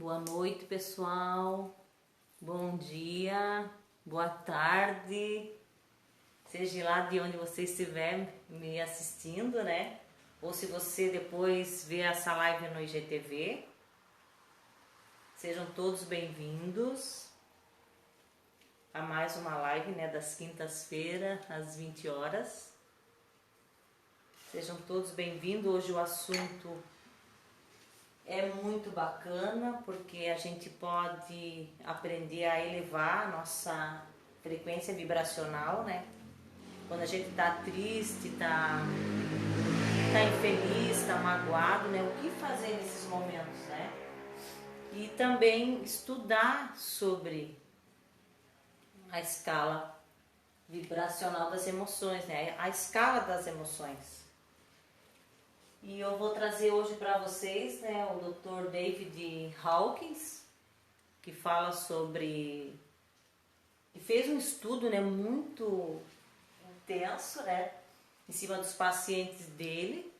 Boa noite, pessoal. Bom dia, boa tarde. Seja lá de onde você estiver me assistindo, né? Ou se você depois vê essa live no IGTV. Sejam todos bem-vindos a mais uma live, né, das quintas-feiras, às 20 horas. Sejam todos bem-vindos. Hoje o assunto é muito bacana, porque a gente pode aprender a elevar a nossa frequência vibracional, né? Quando a gente tá triste, tá infeliz, tá magoado, né? O que fazer nesses momentos, né? E também estudar sobre a escala vibracional das emoções, né? A escala das emoções. E eu vou trazer hoje para vocês, né, o Dr. David Hawkins, que fala sobre... e fez um estudo, né, muito intenso, né, em cima dos pacientes dele,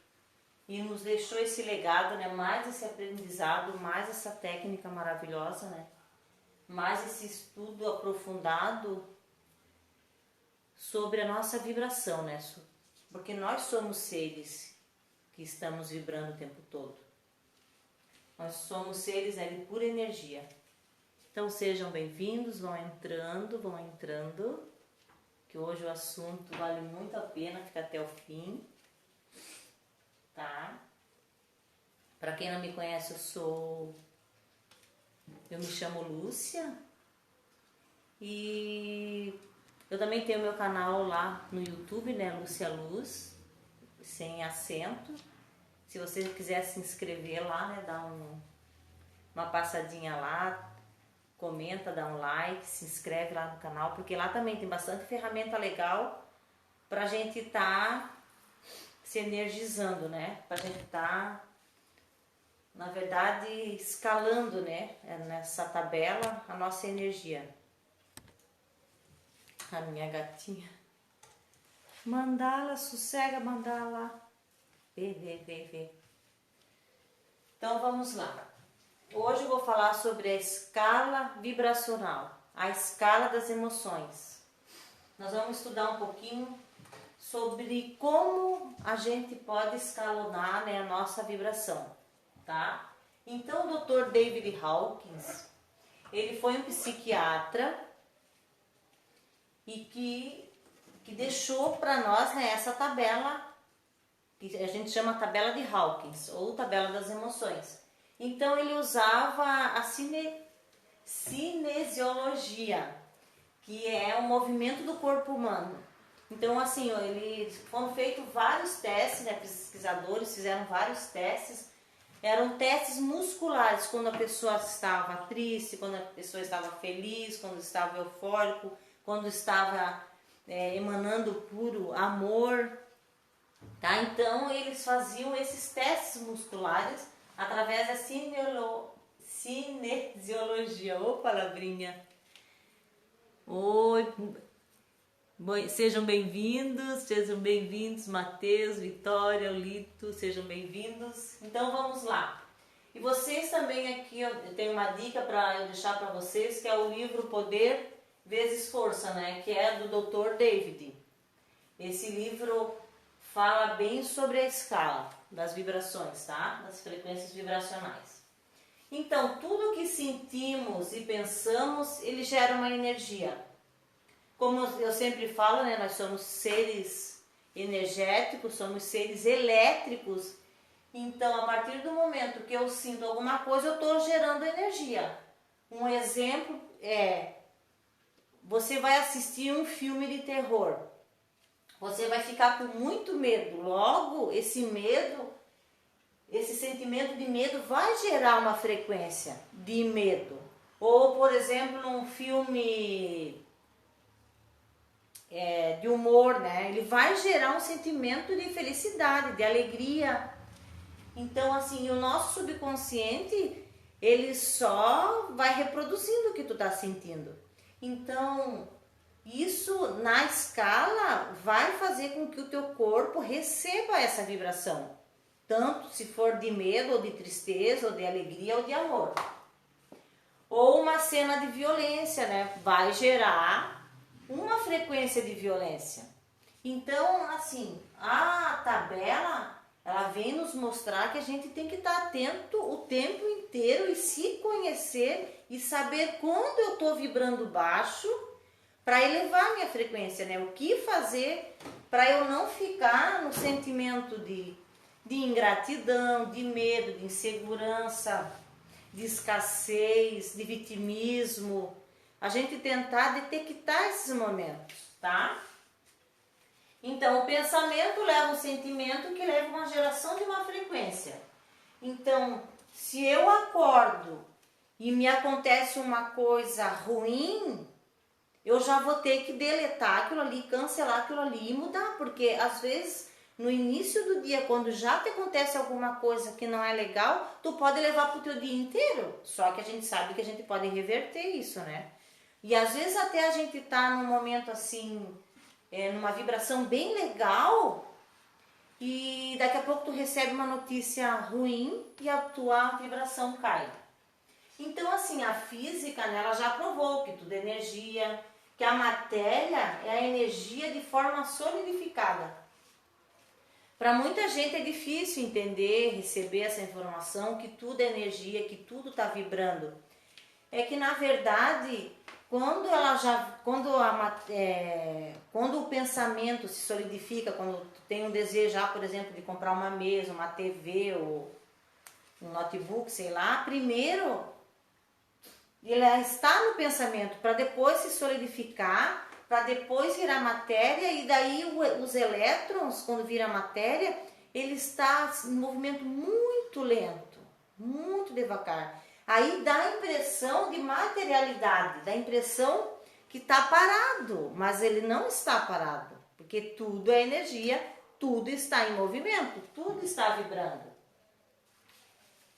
e nos deixou esse legado, né, mais esse aprendizado, mais essa técnica maravilhosa, né, mais esse estudo aprofundado sobre a nossa vibração, né, porque nós somos seres que estamos vibrando o tempo todo. Nós somos seres, né, de pura energia. Então sejam bem-vindos, vão entrando, que hoje o assunto vale muito a pena, fica até o fim, tá? Para quem não me conhece, eu me chamo Lúcia e eu também tenho meu canal lá no YouTube, né, Lúcia Luz, sem acento. Se você quiser se inscrever lá, né, dá uma passadinha lá, comenta, dá um like, se inscreve lá no canal, porque lá também tem bastante ferramenta legal pra gente tá se energizando, né? Pra gente tá, na verdade, escalando, né, nessa tabela a nossa energia. A minha gatinha. Mandala, sossega, mandala. Vê. Então vamos lá. Hoje eu vou falar sobre a escala vibracional, a escala das emoções. Nós vamos estudar um pouquinho sobre como a gente pode escalonar, né, a nossa vibração, tá? Então o Dr. David Hawkins, ele foi um psiquiatra e que deixou para nós, né, essa tabela que a gente chama tabela de Hawkins ou tabela das emoções. Então ele usava a cinesiologia, que é o movimento do corpo humano. Então assim, foram feitos vários testes, né, pesquisadores fizeram vários testes. Eram testes musculares, quando a pessoa estava triste, quando a pessoa estava feliz, quando estava eufórico, quando estava emanando puro amor. Tá? Então eles faziam esses testes musculares através da cinesiologia. Ô palavrinha! Oi! Sejam bem-vindos, Matheus, Vitória, Lito, sejam bem-vindos. Então vamos lá. E vocês também aqui, eu tenho uma dica para eu deixar para vocês, que é o livro Poder vezes Força, né? Que é do Dr. David. Esse livro fala bem sobre a escala das vibrações, tá? Das frequências vibracionais. Então, tudo que sentimos e pensamos, ele gera uma energia. Como eu sempre falo, né? Nós somos seres energéticos, somos seres elétricos. Então, a partir do momento que eu sinto alguma coisa, eu estou gerando energia. Um exemplo é, você vai assistir um filme de terror. Você vai ficar com muito medo. Logo, esse sentimento de medo vai gerar uma frequência de medo. Ou, por exemplo, num filme de humor, né? Ele vai gerar um sentimento de felicidade, de alegria. Então, assim, o nosso subconsciente, ele só vai reproduzindo o que tu tá sentindo. Então, isso na escala vai fazer com que o teu corpo receba essa vibração. Tanto se for de medo, ou de tristeza, ou de alegria, ou de amor. ou uma cena de violência, né? Vai gerar uma frequência de violência. Então, assim, a tabela, ela vem nos mostrar que a gente tem que estar atento o tempo inteiro e se conhecer e saber quando eu estou vibrando baixo para elevar minha frequência, né? O que fazer para eu não ficar no sentimento de ingratidão, de medo, de insegurança, de escassez, de vitimismo. A gente tentar detectar esses momentos, tá? Então, o pensamento leva um sentimento que leva uma geração de uma frequência. Então, se eu acordo e me acontece uma coisa ruim, eu já vou ter que deletar aquilo ali, cancelar aquilo ali e mudar. Porque, às vezes, no início do dia, quando já te acontece alguma coisa que não é legal, tu pode levar pro teu dia inteiro. Só que a gente sabe que a gente pode reverter isso, né? E, às vezes, até a gente tá num momento assim... numa vibração bem legal e daqui a pouco tu recebe uma notícia ruim e a tua vibração cai. Então, assim, a física, né, ela já provou que tudo é energia, que a matéria é a energia de forma solidificada. Para muita gente é difícil entender, receber essa informação, que tudo é energia, que tudo está vibrando. É que, na verdade... Quando o pensamento se solidifica, quando tu tem um desejo, por exemplo, de comprar uma mesa, uma TV ou um notebook, sei lá, primeiro ele está no pensamento para depois se solidificar, para depois virar matéria e daí os elétrons, quando vira matéria, ele está em movimento muito lento, muito devagar. Aí dá a impressão de materialidade, dá a impressão que está parado, mas ele não está parado, porque tudo é energia, tudo está em movimento, tudo está vibrando.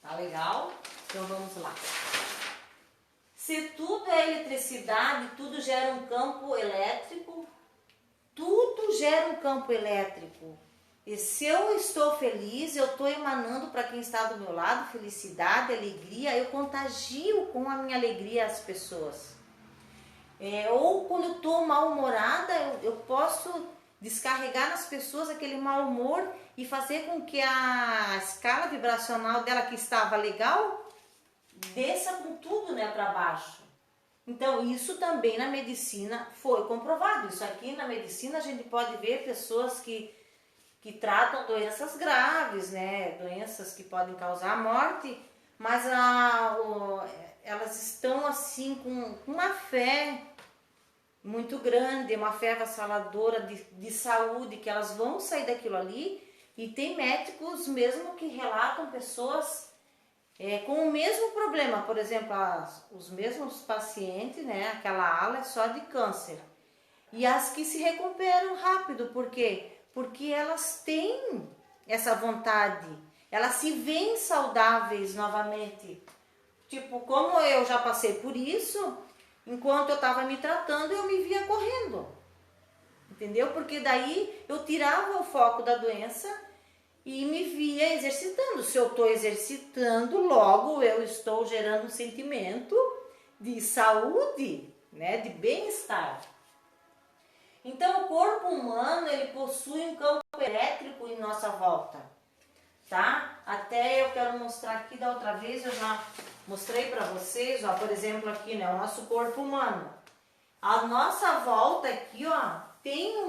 Tá legal? Então vamos lá. Se tudo é eletricidade, tudo gera um campo elétrico, tudo gera um campo elétrico. E se eu estou feliz, eu estou emanando para quem está do meu lado felicidade, alegria, eu contagio com a minha alegria as pessoas. Ou quando eu estou mal-humorada, eu posso descarregar nas pessoas aquele mau humor e fazer com que a escala vibracional dela que estava legal, desça com tudo, né, para baixo. Então, isso também na medicina foi comprovado. Isso aqui na medicina a gente pode ver pessoas que tratam doenças graves, né? Doenças que podem causar morte, mas elas estão assim com uma fé muito grande, uma fé avassaladora de saúde, que elas vão sair daquilo ali. E tem médicos mesmo que relatam pessoas com o mesmo problema, por exemplo, os mesmos pacientes, né? Aquela ala é só de câncer. E as que se recuperam rápido, por quê? Porque elas têm essa vontade, elas se veem saudáveis novamente. Tipo, como eu já passei por isso, enquanto eu estava me tratando, eu me via correndo. Entendeu? Porque daí eu tirava o foco da doença e me via exercitando. Se eu estou exercitando, logo eu estou gerando um sentimento de saúde, né? De bem-estar. Então, o corpo humano, ele possui um campo elétrico em nossa volta, tá? Até eu quero mostrar aqui da outra vez, eu já mostrei para vocês, ó, por exemplo, aqui, né, o nosso corpo humano. A nossa volta aqui, ó, tem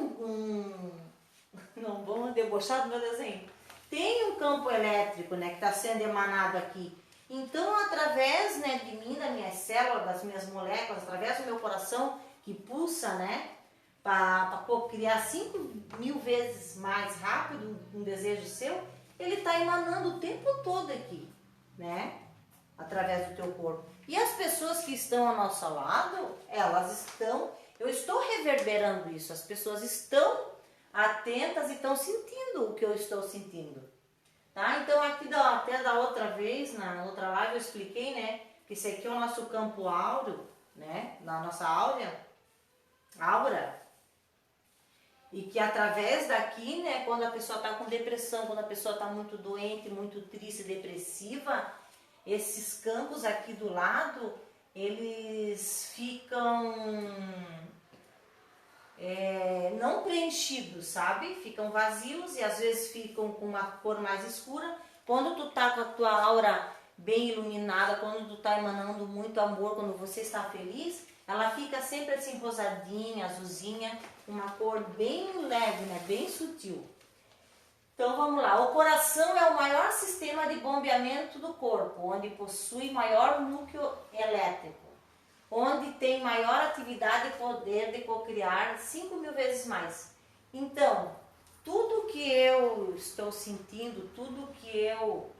não vou debochar do meu desenho, tem um campo elétrico, né, que está sendo emanado aqui. Então, através, né, de mim, das minhas células, das minhas moléculas, através do meu coração, que pulsa, né, para criar 5.000 vezes mais rápido um desejo seu, ele está emanando o tempo todo aqui, né? Através do teu corpo. E as pessoas que estão ao nosso lado, eu estou reverberando isso, as pessoas estão atentas e estão sentindo o que eu estou sentindo. Tá? Então aqui até da outra vez, na outra live eu expliquei, né? Que esse aqui é o nosso campo áureo, né? Na nossa aura. E que através daqui, né, quando a pessoa está com depressão, quando a pessoa está muito doente, muito triste, depressiva, esses campos aqui do lado, eles ficam não preenchidos, sabe? Ficam vazios e às vezes ficam com uma cor mais escura. Quando tu tá com a tua aura bem iluminada, quando tu tá emanando muito amor, quando você está feliz, ela fica sempre assim rosadinha, azulzinha, uma cor bem leve, né? Bem sutil. Então vamos lá, o coração é o maior sistema de bombeamento do corpo, onde possui maior núcleo elétrico, onde tem maior atividade e poder de cocriar 5.000 vezes mais. Então, tudo que eu estou sentindo, tudo que eu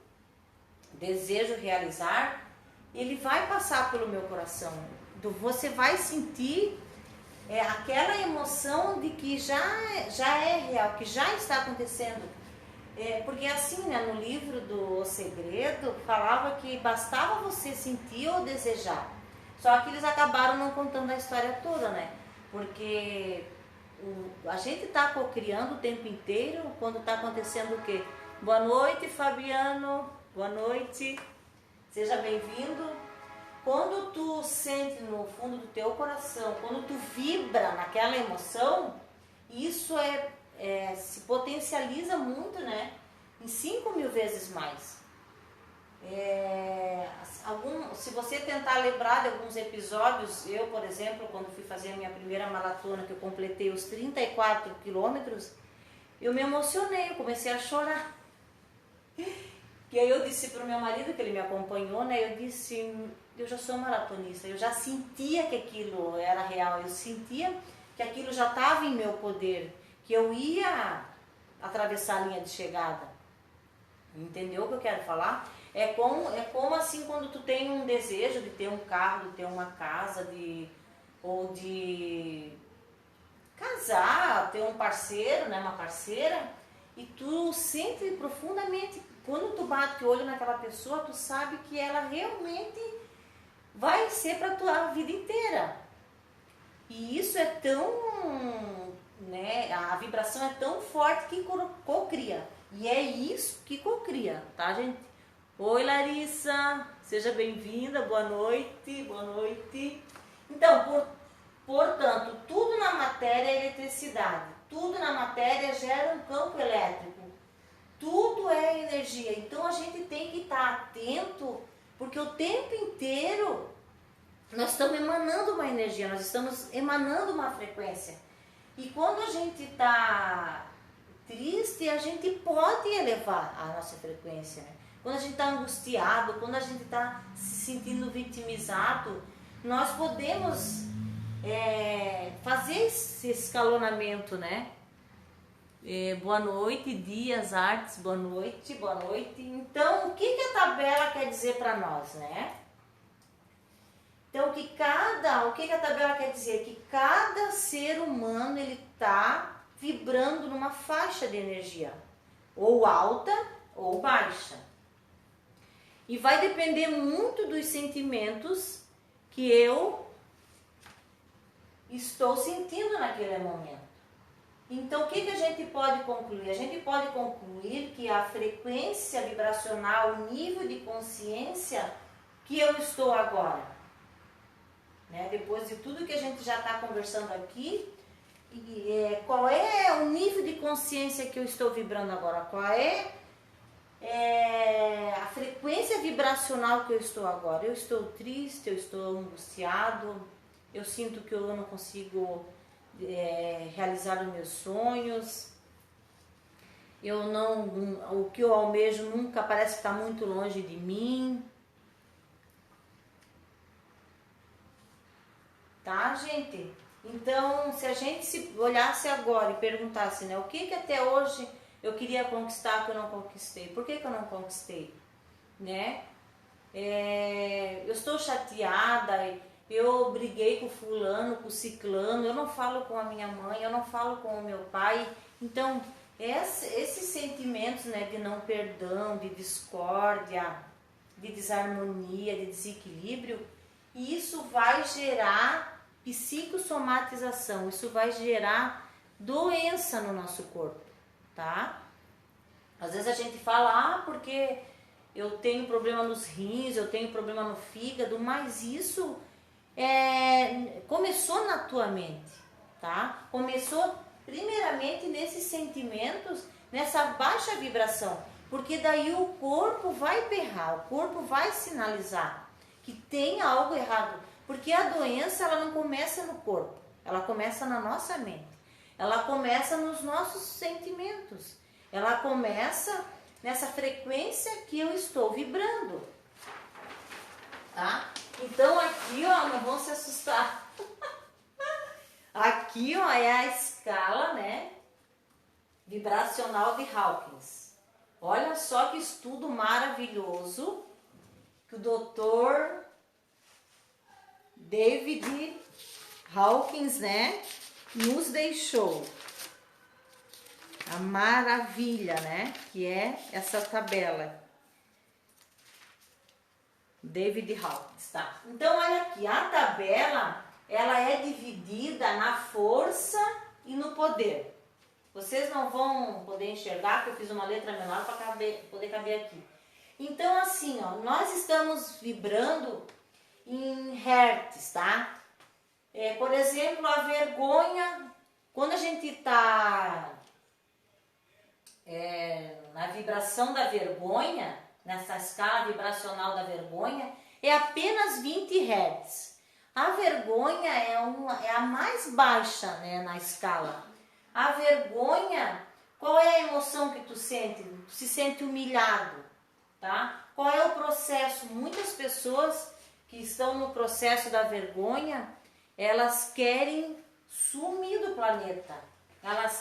desejo realizar, ele vai passar pelo meu coração. Você vai sentir aquela emoção de que já é real, que já está acontecendo. Porque assim, né, no livro do O Segredo, falava que bastava você sentir ou desejar. Só que eles acabaram não contando a história toda, né? Porque a gente está cocriando o tempo inteiro quando está acontecendo o quê? Boa noite, Fabiano. Boa noite. Seja bem-vindo. Quando tu sente no fundo do teu coração, quando tu vibra naquela emoção, isso se potencializa muito, né? Em 5.000 vezes mais. Se você tentar lembrar de alguns episódios, eu, por exemplo, quando fui fazer a minha primeira maratona, que eu completei os 34 quilômetros, eu me emocionei, eu comecei a chorar. E aí eu disse para o meu marido, que ele me acompanhou, né? Eu disse, eu já sou maratonista, eu já sentia que aquilo era real, eu sentia que aquilo já estava em meu poder, que eu ia atravessar a linha de chegada. Entendeu o que eu quero falar? É como assim quando tu tem um desejo de ter um carro, de ter uma casa, ou de casar, ter um parceiro, né, uma parceira, e tu sente profundamente, quando tu bate o olho naquela pessoa, tu sabe que ela realmente vai ser para tua vida inteira. E isso é tão, né, a vibração é tão forte que cocria. E é isso que cocria, tá, gente? Oi, Larissa, seja bem-vinda, boa noite, boa noite. Então, portanto, tudo na matéria é eletricidade, tudo na matéria gera um campo elétrico, tudo é energia. Então a gente tem que estar atento, porque o tempo inteiro nós estamos emanando uma energia, nós estamos emanando uma frequência. E quando a gente está triste, a gente pode elevar a nossa frequência, né? Quando a gente está angustiado, quando a gente está se sentindo vitimizado, nós podemos fazer esse escalonamento, né? Boa noite, Dias Artes, boa noite, boa noite. Então, o que a tabela quer dizer para nós, né? Então, o que a tabela quer dizer? Que cada ser humano, ele está vibrando numa faixa de energia, ou alta ou baixa. E vai depender muito dos sentimentos que eu estou sentindo naquele momento. Então, o que a gente pode concluir? A gente pode concluir que a frequência vibracional, o nível de consciência que eu estou agora, né? Depois de tudo que a gente já está conversando aqui, qual é o nível de consciência que eu estou vibrando agora? Qual é a frequência vibracional que eu estou agora? Eu estou triste, eu estou angustiado, eu sinto que eu não consigo realizar os meus sonhos, o que eu almejo nunca parece que está muito longe de mim. Tá, gente? Então, se a gente se olhasse agora e perguntasse, né, o que até hoje eu queria conquistar que eu não conquistei? Por que eu não conquistei? Né? Eu estou chateada, eu briguei com o fulano, com o ciclano, eu não falo com a minha mãe, eu não falo com o meu pai. Então, esses sentimentos, né, de não perdão, de discórdia, de desarmonia, de desequilíbrio, isso vai gerar psicossomatização, isso vai gerar doença no nosso corpo, tá? Às vezes a gente fala, porque eu tenho problema nos rins, eu tenho problema no fígado, mas isso começou na tua mente, tá? Começou primeiramente nesses sentimentos, nessa baixa vibração, porque daí o corpo vai berrar, o corpo vai sinalizar que tem algo errado, porque a doença ela não começa no corpo, ela começa na nossa mente, ela começa nos nossos sentimentos, ela começa nessa frequência que eu estou vibrando, tá? Então aqui, ó, não vão se assustar. Aqui, ó, é a escala, né, vibracional de Hawkins. Olha só que estudo maravilhoso que o Dr. David Hawkins, né, nos deixou. A maravilha, né, que é essa tabela. David Hawkins, tá? Então, olha aqui, a tabela, ela é dividida na força e no poder. Vocês não vão poder enxergar, porque eu fiz uma letra menor para poder caber aqui. Então, assim, ó, nós estamos vibrando em hertz, tá? Por exemplo, a vergonha, quando a gente está na vibração da vergonha, nessa escala vibracional da vergonha, é apenas 20 Hz. A vergonha é a mais baixa, né, na escala. A vergonha, qual é a emoção que tu sente? Tu se sente humilhado, tá? Qual é o processo? Muitas pessoas que estão no processo da vergonha, elas querem sumir do planeta. Elas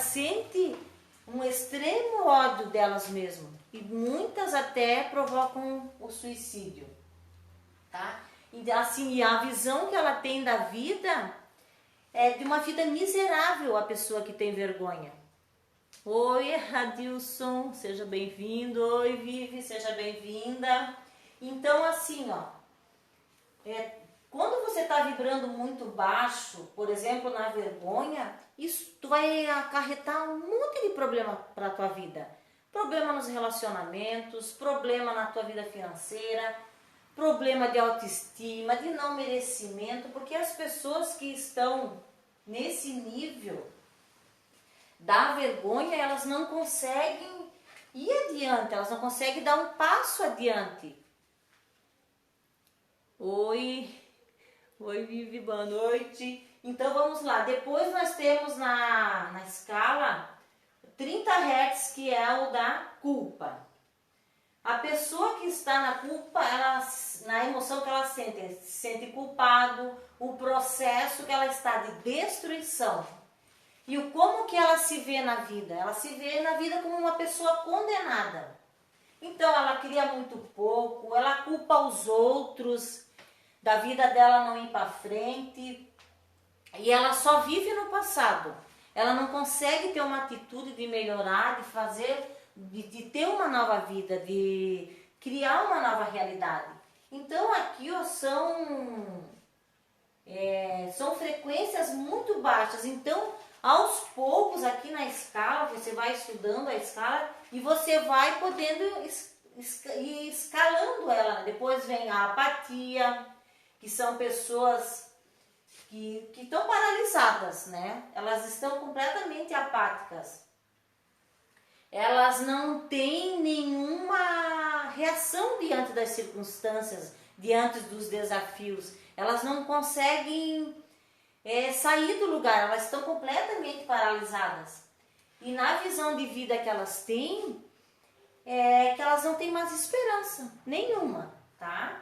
sentem um extremo ódio delas mesmas. E muitas até provocam o suicídio, tá? E assim, a visão que ela tem da vida é de uma vida miserável, a pessoa que tem vergonha. Oi, Adilson, seja bem-vindo. Oi, Vivi, seja bem-vinda. Então, assim, ó, quando você está vibrando muito baixo, por exemplo, na vergonha, isso vai acarretar um monte de problema para a tua vida. Problema nos relacionamentos, problema na tua vida financeira, problema de autoestima, de não merecimento, porque as pessoas que estão nesse nível da vergonha, elas não conseguem ir adiante, elas não conseguem dar um passo adiante. Oi, Vivi, boa noite. Então vamos lá, depois nós temos na escala 30 Hz, que é o da culpa. A pessoa que está na culpa, na emoção que ela se sente culpado, o processo que ela está de destruição. E como que ela se vê na vida? Ela se vê na vida como uma pessoa condenada. Então ela cria muito pouco, ela culpa os outros, da vida dela não ir para frente, e ela só vive no passado. Ela não consegue ter uma atitude de melhorar, de fazer, de ter uma nova vida, de criar uma nova realidade. Então aqui, ó, são frequências muito baixas. Então, aos poucos, aqui na escala, você vai estudando a escala e você vai podendo ir escalando ela. Depois vem a apatia, que são pessoas que estão paralisadas, né? Elas estão completamente apáticas. Elas não têm nenhuma reação diante das circunstâncias, diante dos desafios. Elas não conseguem sair do lugar, elas estão completamente paralisadas. E na visão de vida que elas têm, que elas não têm mais esperança nenhuma, tá?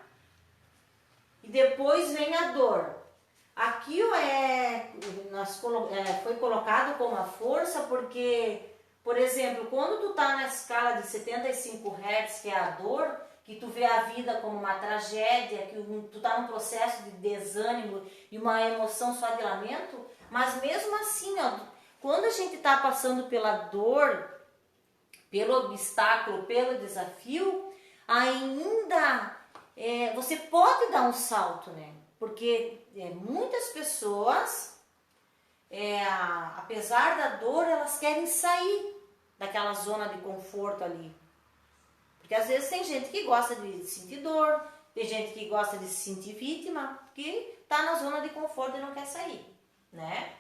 E depois vem a dor. Aqui foi colocado como a força porque, por exemplo, quando tu tá na escala de 75 Hz, que é a dor, que tu vê a vida como uma tragédia, que tu tá num processo de desânimo e uma emoção só de lamento, mas mesmo assim, ó, quando a gente tá passando pela dor, pelo obstáculo, pelo desafio, ainda você pode dar um salto, né? Porque muitas pessoas, apesar da dor, elas querem sair daquela zona de conforto ali. Porque às vezes tem gente que gosta de sentir dor, Tem gente que gosta de se sentir vítima, que tá na zona de conforto e não quer sair, né?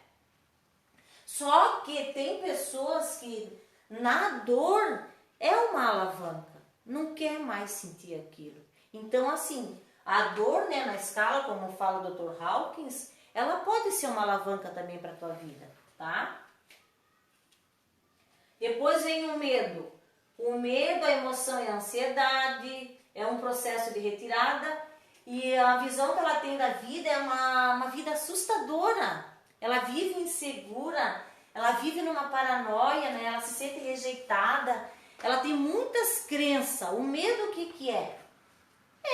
Só que tem pessoas que na dor é uma alavanca, não quer mais sentir aquilo. Então, assim, a dor, né, na escala, como fala o Dr. Hawkins, ela pode ser uma alavanca também para a tua vida, tá? Depois vem o medo. O medo, a emoção e a ansiedade, é um processo de retirada e a visão que ela tem da vida é uma vida assustadora. Ela vive insegura, ela vive numa paranoia, né? Ela se sente rejeitada, ela tem muitas crenças. O medo, o que é?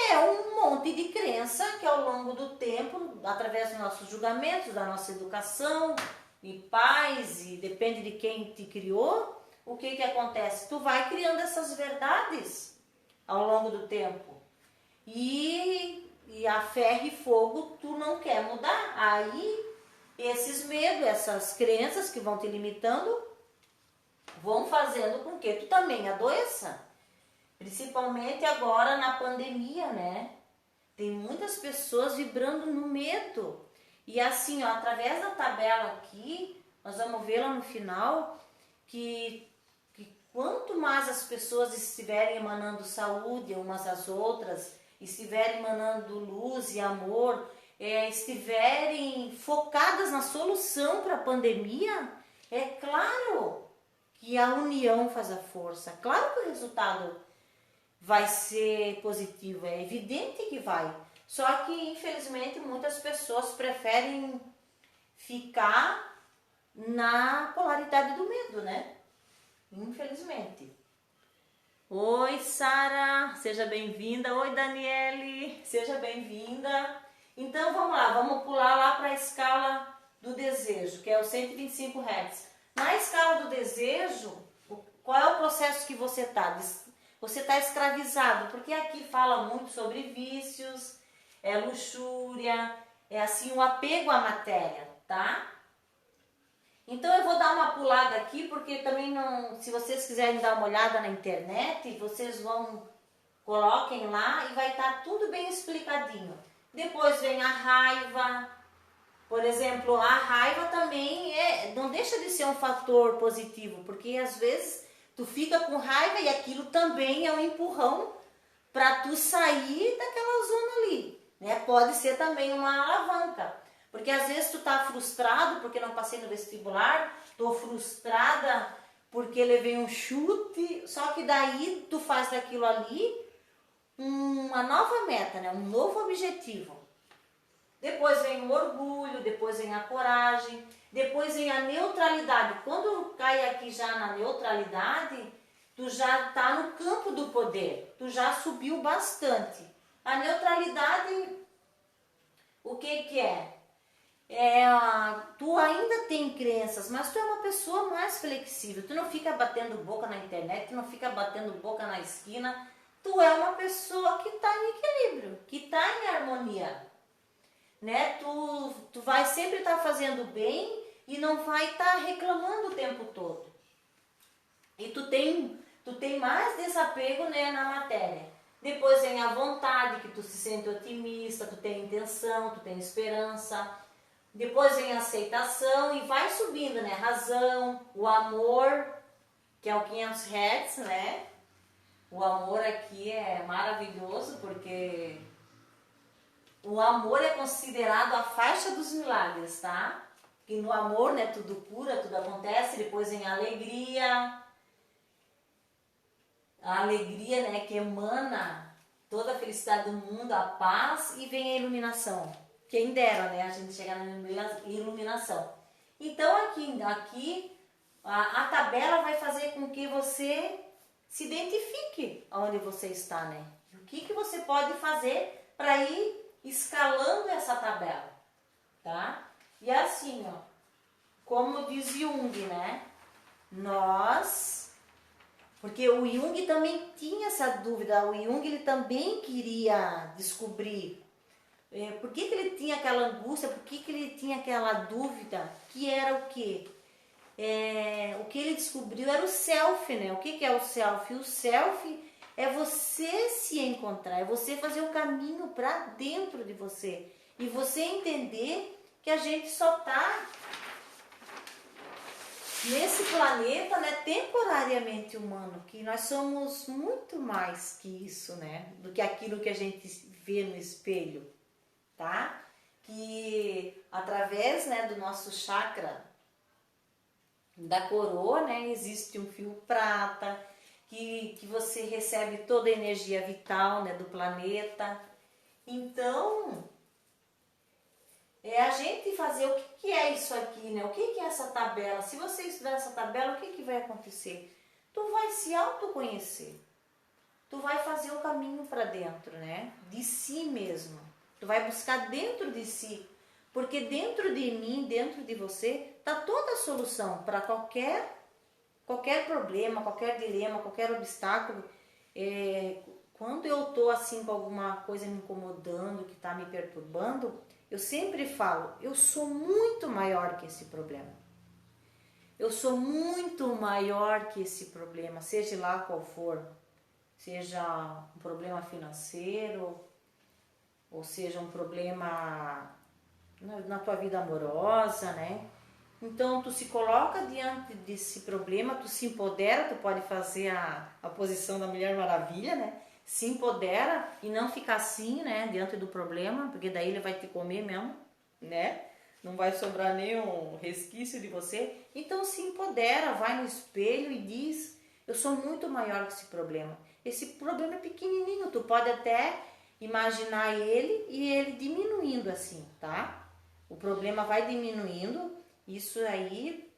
É um monte de crença que ao longo do tempo, através dos nossos julgamentos, da nossa educação e pais, e depende de quem te criou, o que acontece? Tu vai criando essas verdades ao longo do tempo. E a ferro e fogo tu não quer mudar. Aí esses medos, essas crenças que vão te limitando, vão fazendo com que tu também adoeça. Principalmente agora na pandemia, né? Tem muitas pessoas vibrando no medo. E assim, ó, através da tabela aqui, nós vamos ver lá no final que quanto mais as pessoas estiverem emanando saúde umas às outras, estiverem emanando luz e amor, estiverem focadas na solução para a pandemia, é claro que a união faz a força. Claro que o resultado vai ser positivo, é evidente que vai. Só que, infelizmente, muitas pessoas preferem ficar na polaridade do medo, né? Infelizmente. Oi, Sara, seja bem-vinda. Oi, Daniele, seja bem-vinda. Então, vamos lá, vamos pular lá para a escala do desejo, que é o 125 Hz. Na escala do desejo, qual é o processo que você está? Você está escravizado, porque aqui fala muito sobre vícios, luxúria, assim o apego à matéria, tá? Então eu vou dar uma pulada aqui, porque também não, se vocês quiserem dar uma olhada na internet, vocês coloquem lá e vai estar tudo bem explicadinho. Depois vem a raiva, por exemplo, a raiva também não deixa de ser um fator positivo, porque às vezes tu fica com raiva e aquilo também é um empurrão para tu sair daquela zona ali, né? Pode ser também uma alavanca, porque às vezes tu tá frustrado porque não passei no vestibular, tô frustrada porque levei um chute, só que daí tu faz daquilo ali uma nova meta, né? Um novo objetivo. Depois vem o orgulho, depois vem a coragem, depois vem a neutralidade. Quando cai aqui já na neutralidade, tu já está no campo do poder, tu já subiu bastante. A neutralidade, o que é? Tu ainda tem crenças, mas tu é uma pessoa mais flexível. Tu não fica batendo boca na internet, tu não fica batendo boca na esquina. Tu é uma pessoa que está em equilíbrio, que está em harmonia, né? Tu vai sempre estar fazendo bem e não vai estar reclamando o tempo todo. E tu tem mais desapego, né, na matéria. Depois vem a vontade, que tu se sente otimista, tu tem intenção, tu tem esperança. Depois vem a aceitação e vai subindo, né? Razão, o amor, que é o 500 Hz, né? O amor aqui é maravilhoso porque o amor é considerado a faixa dos milagres, tá? Que no amor, né, tudo cura, tudo acontece. Depois vem a alegria, né, que emana toda a felicidade do mundo, a paz, e vem a iluminação. Quem dera, né, a gente chegar na iluminação. Então aqui a tabela vai fazer com que você se identifique onde você está, né? O que você pode fazer para ir escalando essa tabela, tá? E assim, ó, como diz Jung, né? Porque o Jung também tinha essa dúvida, o Jung ele também queria descobrir por que ele tinha aquela angústia, por que ele tinha aquela dúvida, que era o quê? O que ele descobriu era o self, né? O que é o self? O self é você se encontrar, é você fazer o caminho para dentro de você. E você entender que a gente só está nesse planeta, né, temporariamente humano, que nós somos muito mais que isso, né, do que aquilo que a gente vê no espelho, tá? Que através, né, do nosso chakra da coroa, né, existe um fio prata, que você recebe toda a energia vital, né, do planeta. Então, é a gente fazer o que é isso aqui, né? O que é essa tabela? Se você estudar essa tabela, o que vai acontecer? Tu vai se autoconhecer. Tu vai fazer o caminho para dentro, né? De si mesmo. Tu vai buscar dentro de si. Porque dentro de mim, dentro de você, tá toda a solução para qualquer problema, qualquer dilema, qualquer obstáculo. Quando eu tô assim com alguma coisa me incomodando, que tá me perturbando, eu sempre falo, eu sou muito maior que esse problema. Eu sou muito maior que esse problema, seja lá qual for. Seja um problema financeiro, ou seja um problema na tua vida amorosa, né? Então, tu se coloca diante desse problema, tu se empodera, tu pode fazer a posição da Mulher Maravilha, né? Se empodera e não ficar assim, né? Diante do problema, porque daí ele vai te comer mesmo, né? Não vai sobrar nenhum resquício de você. Então, se empodera, vai no espelho e diz, eu sou muito maior que esse problema. Esse problema é pequenininho, tu pode até imaginar ele e ele diminuindo assim, tá? O problema vai diminuindo. Isso aí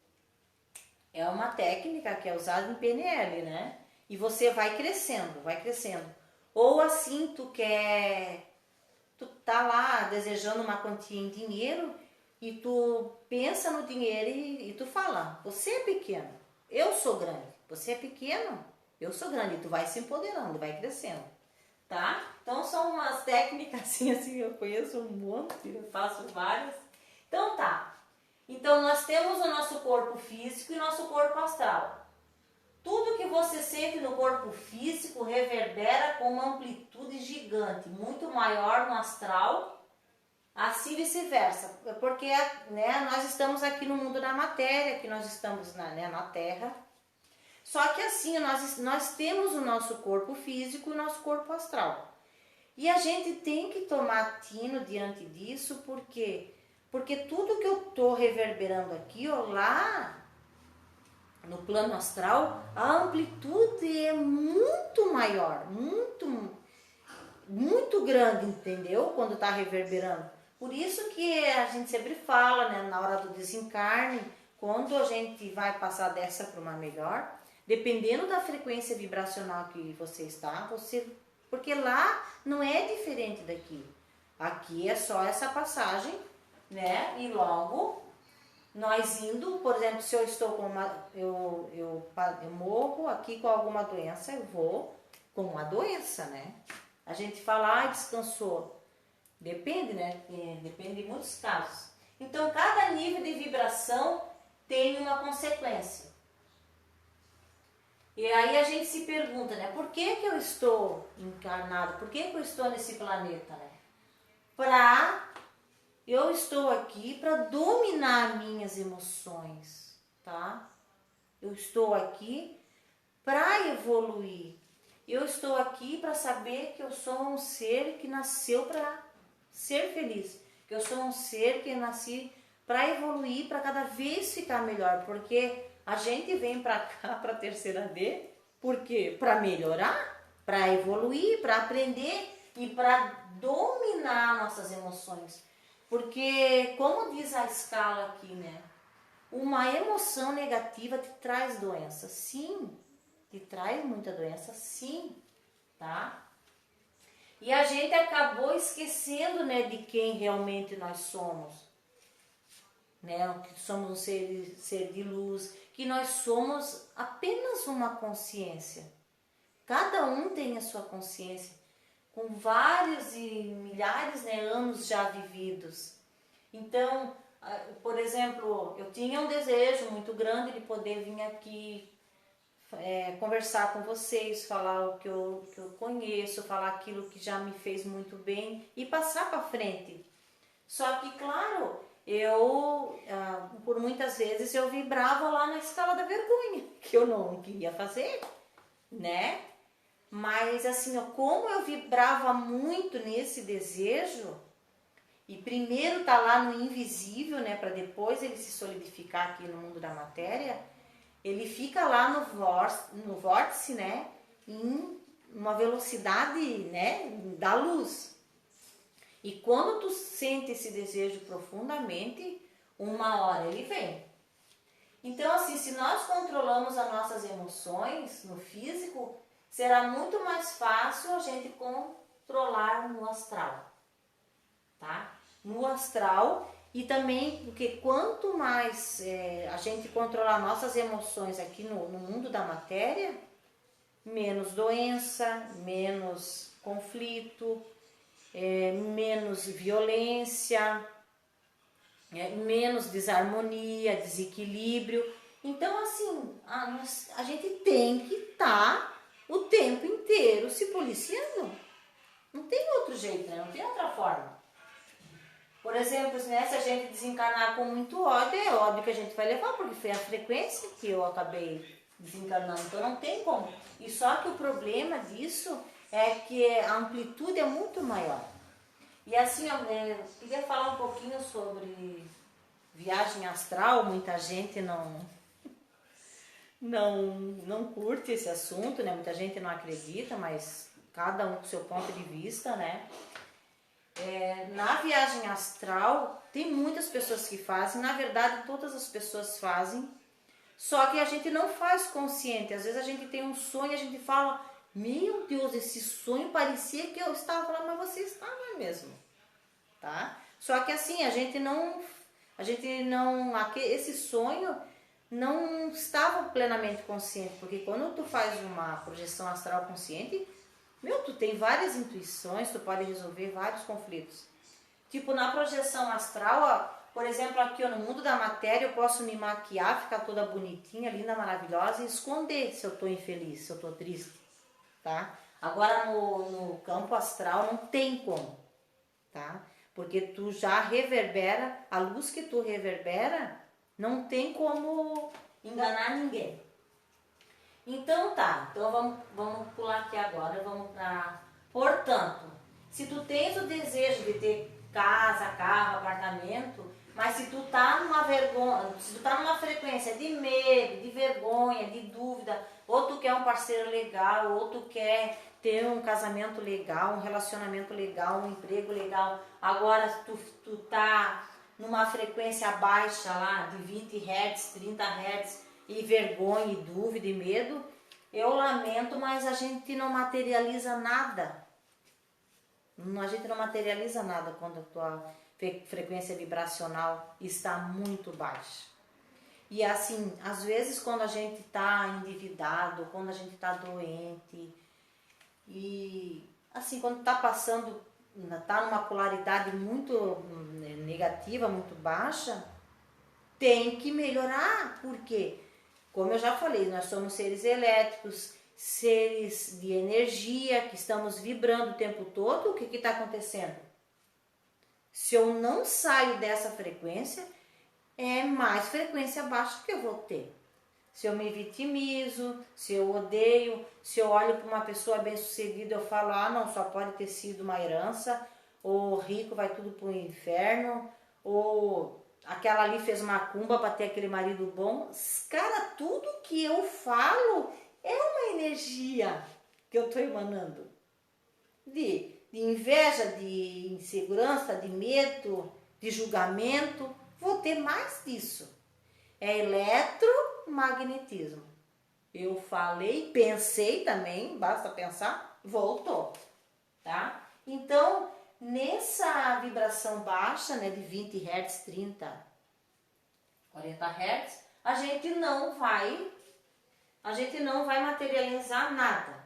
é uma técnica que é usada em PNL, né? E você vai crescendo, vai crescendo. Ou assim tu tá lá desejando uma quantia em dinheiro e tu pensa no dinheiro e tu fala, você é pequeno, eu sou grande. Você é pequeno, eu sou grande. E tu vai se empoderando, vai crescendo, tá? Então são umas técnicas assim, eu conheço um monte, eu faço várias. Então tá. Então, nós temos o nosso corpo físico e nosso corpo astral. Tudo que você sente no corpo físico reverbera com uma amplitude gigante, muito maior no astral, assim vice-versa. Porque, né, nós estamos aqui no mundo da matéria, que nós estamos na Terra. Só que assim, nós temos o nosso corpo físico e o nosso corpo astral. E a gente tem que tomar tino diante disso, porque tudo que eu tô reverberando aqui, ó, lá no plano astral, a amplitude é muito maior, muito grande, entendeu? Quando tá reverberando. Por isso que a gente sempre fala, né, na hora do desencarne, quando a gente vai passar dessa para uma melhor, dependendo da frequência vibracional que você está, porque lá não é diferente daqui. Aqui é só essa passagem, né? E logo nós indo, por exemplo, se eu estou com eu morro aqui com alguma doença, eu vou com uma doença, né? A gente fala, descansou. Depende, né? Depende de muitos casos. Então, cada nível de vibração tem uma consequência. E aí a gente se pergunta, né? Por que eu estou encarnado? Por que eu estou nesse planeta, né? Eu estou aqui para dominar minhas emoções, tá? Eu estou aqui para evoluir. Eu estou aqui para saber que eu sou um ser que nasceu para ser feliz. Que eu sou um ser que nasci para evoluir, para cada vez ficar melhor. Porque a gente vem para cá, para a terceira D, por quê? Para melhorar, para evoluir, para aprender e para dominar nossas emoções. Porque, como diz a escala aqui, né? Uma emoção negativa te traz doença. Sim, te traz muita doença, sim, tá? E a gente acabou esquecendo, né, de quem realmente nós somos. Né? Que somos um ser de luz, que nós somos apenas uma consciência. Cada um tem a sua consciência, com vários e milhares, né, anos já vividos. Então, por exemplo, eu tinha um desejo muito grande de poder vir aqui conversar com vocês, falar o que eu conheço, falar aquilo que já me fez muito bem e passar para frente. Só que, claro, por muitas vezes eu vibrava lá na escala da vergonha, que eu não queria fazer, né? Mas assim, como eu vibrava muito nesse desejo, e primeiro tá lá no invisível, né, para depois ele se solidificar aqui no mundo da matéria, ele fica lá no vórtice, né, em uma velocidade, né, da luz. E quando tu sente esse desejo profundamente, uma hora ele vem. Então, assim, se nós controlamos as nossas emoções no físico, será muito mais fácil a gente controlar no astral, tá? No astral, e também porque quanto mais a gente controlar nossas emoções aqui no mundo da matéria, menos doença, menos conflito, menos violência, menos desarmonia, desequilíbrio. Então, assim, a gente tem que estar o tempo inteiro se policiando. Não tem outro jeito, né? Não tem outra forma. Por exemplo, né, se a gente desencarnar com muito ódio, é ódio que a gente vai levar, porque foi a frequência que eu acabei desencarnando. Então não tem como. E só que o problema disso é que a amplitude é muito maior. E assim, eu queria falar um pouquinho sobre viagem astral. Muita gente não curte esse assunto, né? Muita gente não acredita, mas cada um com seu ponto de vista, né? Na viagem astral, tem muitas pessoas que fazem, na verdade todas as pessoas fazem, só que a gente não faz consciente. Às vezes a gente tem um sonho e a gente fala, meu Deus, esse sonho parecia que eu estava lá, mas você estava mesmo, tá? Só que assim, esse sonho não estava plenamente consciente, porque quando tu faz uma projeção astral consciente, tu tem várias intuições, tu pode resolver vários conflitos. Tipo, na projeção astral, por exemplo, aqui no mundo da matéria, eu posso me maquiar, ficar toda bonitinha, linda, maravilhosa e esconder se eu tô infeliz, se eu tô triste, tá? Agora, no campo astral, não tem como, tá? Porque tu já reverbera, a luz que tu reverbera, não tem como enganar ninguém. Então então vamos pular aqui agora, Portanto, se tu tens o desejo de ter casa, carro, apartamento, mas se tu tá numa frequência de medo, de vergonha, de dúvida, ou tu quer um parceiro legal, ou tu quer ter um casamento legal, um relacionamento legal, um emprego legal, agora tu tá numa frequência baixa lá, de 20 Hz, 30 Hz, e vergonha, e dúvida, e medo, eu lamento, mas a gente não materializa nada. A gente não materializa nada quando a tua frequência vibracional está muito baixa. E assim, às vezes quando a gente está endividado, quando a gente está doente, e assim, quando está passando, está numa polaridade muito negativa, muito baixa, tem que melhorar, porque, como eu já falei, nós somos seres elétricos, seres de energia, que estamos vibrando o tempo todo. O que está acontecendo? Se eu não saio dessa frequência, é mais frequência baixa que eu vou ter. Se eu me vitimizo, se eu odeio, se eu olho para uma pessoa bem-sucedida, eu falo, não, só pode ter sido uma herança, ou rico vai tudo para o inferno, ou aquela ali fez macumba para ter aquele marido bom. Cara, tudo que eu falo é uma energia que eu estou emanando. De inveja, de insegurança, de medo, de julgamento. Vou ter mais disso. É eletromagnetismo. Eu falei, pensei também, basta pensar, voltou. Tá? Então, nessa vibração baixa, né, de 20 Hz, 30, 40 Hz, a gente não vai materializar nada.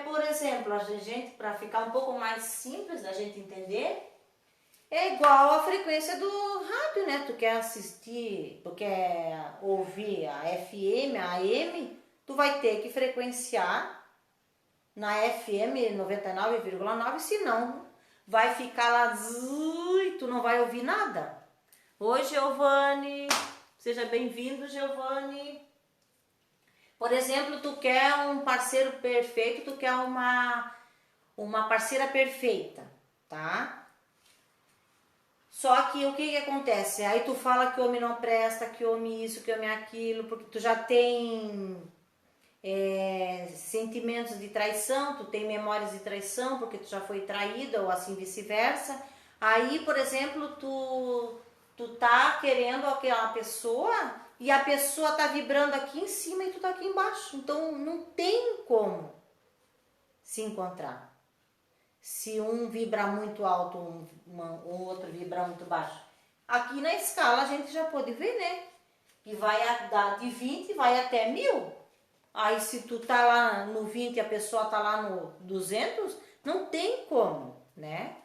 Por exemplo, a gente, para ficar um pouco mais simples da gente entender, é igual a frequência do rádio, né? Tu quer assistir, tu quer ouvir a FM, a AM, tu vai ter que frequenciar na FM 99,9, senão vai ficar lá e tu não vai ouvir nada. Oi, Giovanni, seja bem-vindo, Giovanni. Por exemplo, tu quer um parceiro perfeito, tu quer uma parceira perfeita, tá? Só que o que acontece? Aí tu fala que o homem não presta, que o homem isso, que o homem aquilo, porque tu já tem sentimentos de traição, tu tem memórias de traição, porque tu já foi traída ou assim vice-versa. Aí, por exemplo, tu tá querendo aquela pessoa e a pessoa tá vibrando aqui em cima e tu tá aqui embaixo. Então não tem como se encontrar. Se um vibra muito alto, o outro vibra muito baixo. Aqui na escala a gente já pode ver, né? E vai dar de 20 vai até 1000. Aí se tu tá lá no 20 e a pessoa tá lá no 200, não tem como, né?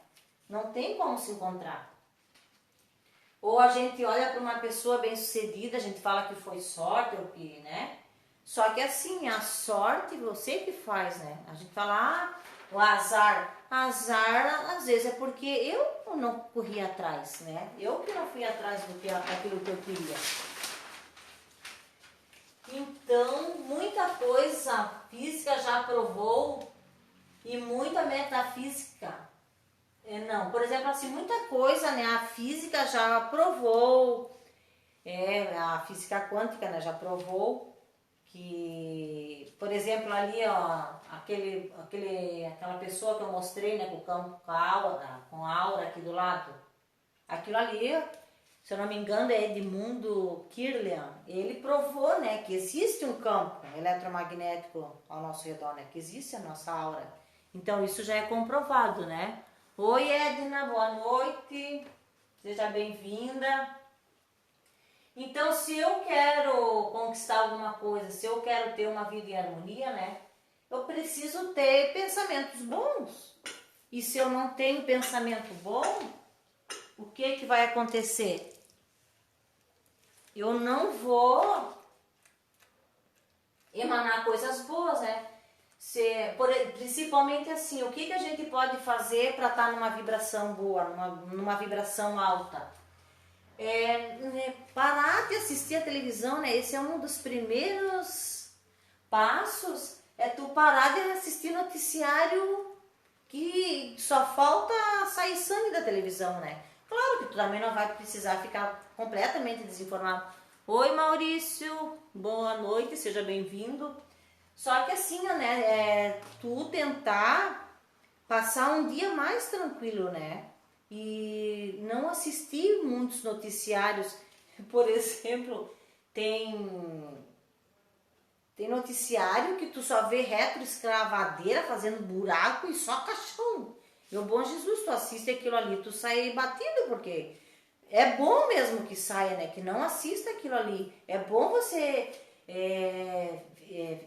Não tem como se encontrar. Ou a gente olha para uma pessoa bem-sucedida, a gente fala que foi sorte ou que, né? Só que assim, a sorte você que faz, né? A gente fala, o azar. Azar, às vezes, é porque eu não corri atrás, né? Eu que não fui atrás daquilo que eu queria. Então, muita coisa a física já provou e muita metafísica não. Por exemplo, assim, muita coisa, né? A física já provou, a física quântica, né, já provou que, por exemplo, ali, ó, aquela pessoa que eu mostrei, né, com o campo com a aura aqui do lado, aquilo ali, se eu não me engano, é Edmundo Kirlian. Ele provou, né, que existe um campo eletromagnético ao nosso redor, né, que existe a nossa aura. Então, isso já é comprovado, né? Oi, Edna, boa noite. Seja bem-vinda. Então, se eu quero conquistar alguma coisa, se eu quero ter uma vida em harmonia, né, eu preciso ter pensamentos bons. E se eu não tenho pensamento bom, o que vai acontecer? Eu não vou emanar coisas boas, né? Principalmente assim, o que a gente pode fazer para estar numa vibração boa, numa vibração alta? Parar de assistir a televisão, né? Esse é um dos primeiros passos, é tu parar de assistir noticiário que só falta sair sangue da televisão, né? Claro que tu também não vai precisar ficar completamente desinformado. Oi, Maurício, boa noite, seja bem-vindo. Só que assim, né, tu tentar passar um dia mais tranquilo, né? E não assistir muitos noticiários. Por exemplo, tem noticiário que tu só vê retroescravadeira fazendo buraco e só caixão. Meu bom Jesus, tu assiste aquilo ali, tu sai batido, porque é bom mesmo que saia, né? Que não assista aquilo ali. É bom você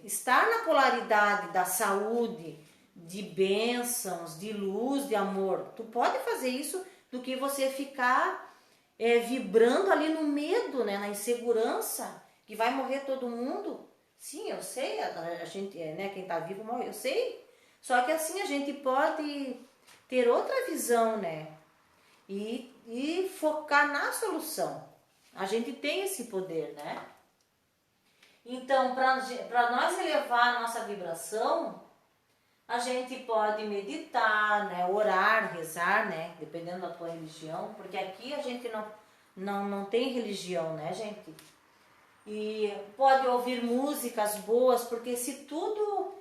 estar na polaridade da saúde, de bênçãos, de luz, de amor. Tu pode fazer isso do que você ficar vibrando ali no medo, né? Na insegurança, que vai morrer todo mundo. Sim, eu sei, a gente, né? Quem tá vivo morre, eu sei. Só que assim a gente pode ter outra visão, né? E focar na solução. A gente tem esse poder, né? Então, para nós elevar a nossa vibração, a gente pode meditar, né? Orar, rezar, né? Dependendo da tua religião, porque aqui a gente não tem religião, né, gente? E pode ouvir músicas boas, porque se tudo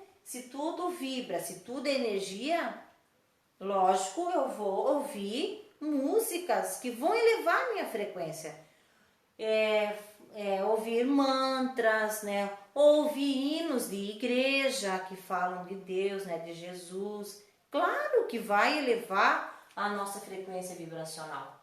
vibra, se tudo é energia, lógico, eu vou ouvir músicas que vão elevar a minha frequência. Ouvir mantras, né? Ouvir hinos de igreja que falam de Deus, né? De Jesus. Claro que vai elevar a nossa frequência vibracional.